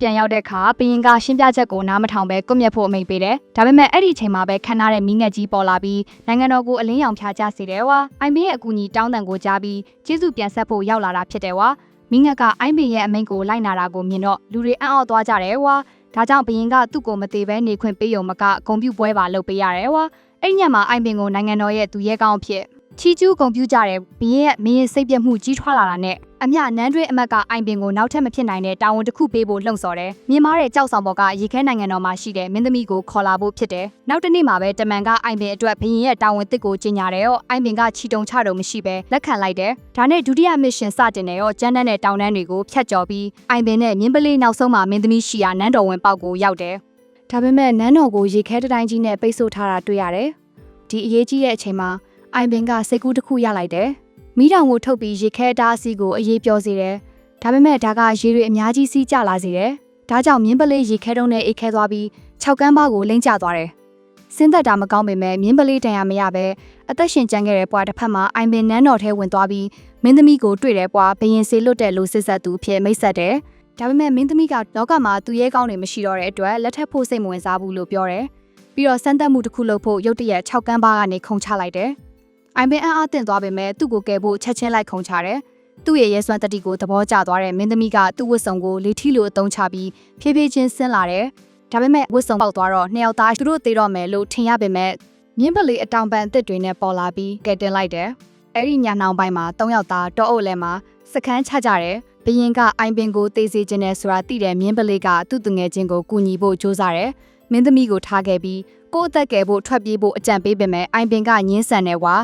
ပြန်ရောက်တဲ့အခါဘရင်ကရှင်းပြချက်ကိုနားမထောင်ပဲကွပ်မျက်ဖို့အမိန့်ပေးတယ်။ဒါပေမဲ့အဲ့ဒီအချိန်မှာပဲခန်းထားတဲ့မီးငက်ကြီးပေါ်လာပြီးနိုင်ငံတော်ကိုအလင်းရောင်ဖြာချစေတယ်ဝါ။အိုင်ဘင်ရဲ့အကူအညီတောင်းတန်ကိုကြားပြီးကျေးဇူးပြန်ဆက်ဖို့ရောက်လာတာဖြစ်တယ်ဝါ။မီးငက်ကအိုင်ဘင်ရဲ့အမိန့်ကိုလိုက်နာတာကိုမြင်တော့လူတွေအံ့ဩသွားကြတယ်ဝါ။ဒါကြောင့်ဘရင်ကသူ့ကိုမသေးပဲနေခွင့်ပေးရုံမကဂုံပြူပွဲပါလုပ်ပေးရတယ်ဝါ။အဲ့ညမှာအိုင်ဘင်ကိုနိုင်ငံတော်ရဲ့သူရဲကောင်းဖြစ်ချီကျူးဂုံပြူကြတယ်ဘရင်ရဲ့မင်းရင်စိတ်ပြတ်မှုကြီးထွားလာတာနဲ့အမျှနန်းတွင်းအမတ်ကအိုင်ပင်ကိုနောက်ထပ်မဖြစ်နိုင်တဲ့တာဝန်တစ်ခုပေးဖို့လှုံ့ဆော်တယ်။မြင်မာတဲ့ကြောက်ဆောင်ပေါ်ကရေခဲနိုင်ငံတော်မှာရှိတဲ့မင်းသမီးကိုခေါ်လာဖို့ဖြစ်တယ်။နောက်တစ်နေ့မှာပဲတမန်ကအိုင်ပင်အတွက်ဘရင်ရဲ့တာဝန်သစ်ကိုကြီးညာတယ်ရောအိုင်ပင်ကချီတုံချတုံမရှိပဲလက်ခံလိုက်တယ်။ဒါနဲ့ဒုတိယမစ်ရှင်စတင်တယ်ရောကျန်းတန်းတဲ့တောင်တန်းတွေကိုဖျက်ကျော်ပြီးအိုင်ပင်နဲ့မြင်းပလေးနောက်ဆုံးမှာမင်းသမီးရှိရာနန်းတော်ဝင်ပေါက်ကိုရောက်တယ်။ဒါပေမဲ့နန်းတော်ကိုရေခဲတိုင်းကြီးနဲ့ပိတ်ဆို့ထားတာတွေ့ရတယ်။ဒီအရေးကြီးတဲ့အချိန်မှာအိုင်ပင်ကစိတ်ကူးတစ်ခုရလိုက်တယ်။မီးတောင်ကိုထုတ်ပြီးရေခဲတားအစီကိုအေးပြောစေတယ်။ဒါပေမဲ့ဒါကရေတွေအများကြီးစီးကျလာစေတယ်။ဒါကြောင့်မြင်းပလေးရေခဲတုံးနဲ့အေးခဲသွားပြီး6ကန်းပါးကိုလိမ့်ကျသွားတယ်။စင်းသက်တာမကောင်းပေမဲ့မြင်းပလေးတန်ရမရပဲအသက်ရှင်ကျန်ခဲ့တဲ့ပွားတစ်ဖက်မှာအိုင်ပင်နန်းတော်ထဲဝင်သွားပြီးမင်းသမီးကိုတွေ့တဲ့ပွားဘရင်စေလွတ်တဲ့လူစစ်ဆက်သူဖြစ်မိတ်ဆက်တယ်။ဒါပေမဲ့မင်းသမီးကလောကမှာသူရဲကောင်းတွေမရှိတော့တဲ့အတွက်လက်ထပ်ဖို့စိတ်မဝင်စားဘူးလို့ပြောတယ်။ပြီးတော့စမ်းသပ်မှုတစ်ခုလုပ်ဖို့ရုတ်တရက်6ကန်းပါးကနေခုံချလိုက်တယ်။အိုင်ပင်အံ့အားသင့်သွားပေမဲ့သူ့ကိုကယ်ဖို့ချက်ချင်းလိုက်ခုံချတယ်။သူ့ရဲ့ရဲစွမ်းတတိကိုသဘောကျသွားတဲ့မင်းသမီးကသူ့ဝတ်စုံကိုလေထီလိုအသုံးချပြီးဖြည်းဖြည်းချင်းဆင်းလာတယ်။ဒါပေမဲ့ဝတ်စုံပေါက်သွားတော့နှစ်ယောက်သားသူတို့သေးတော့မယ်လို့ထင်ရပေမဲ့မြင်းပလီအတောင်ပန်အစ်စ်တွေနဲ့ပေါ်လာပြီးကယ်တင်လိုက်တယ်။အဲ့ဒီညနှောင်းပိုင်းမှာ3ယောက်သားတောအုပ်လဲမှာစခန်းချကြတယ်။ဘရင်ကအိုင်ပင်ကိုတေးစေခြင်းနဲ့ဆိုတာသိတဲ့မြင်းပလီကသူ့သူငယ်ချင်းကိုကူညီဖို့ကြိုးစားတယ်။မင်းသမီးကိုထားခဲ့ပြီးကိုယ့်အသက်ကယ်ဖို့ထွက်ပြေးဖို့အကြံပေးပေမဲ့အိုင်ပင်ကညင်းဆန်နေဝါ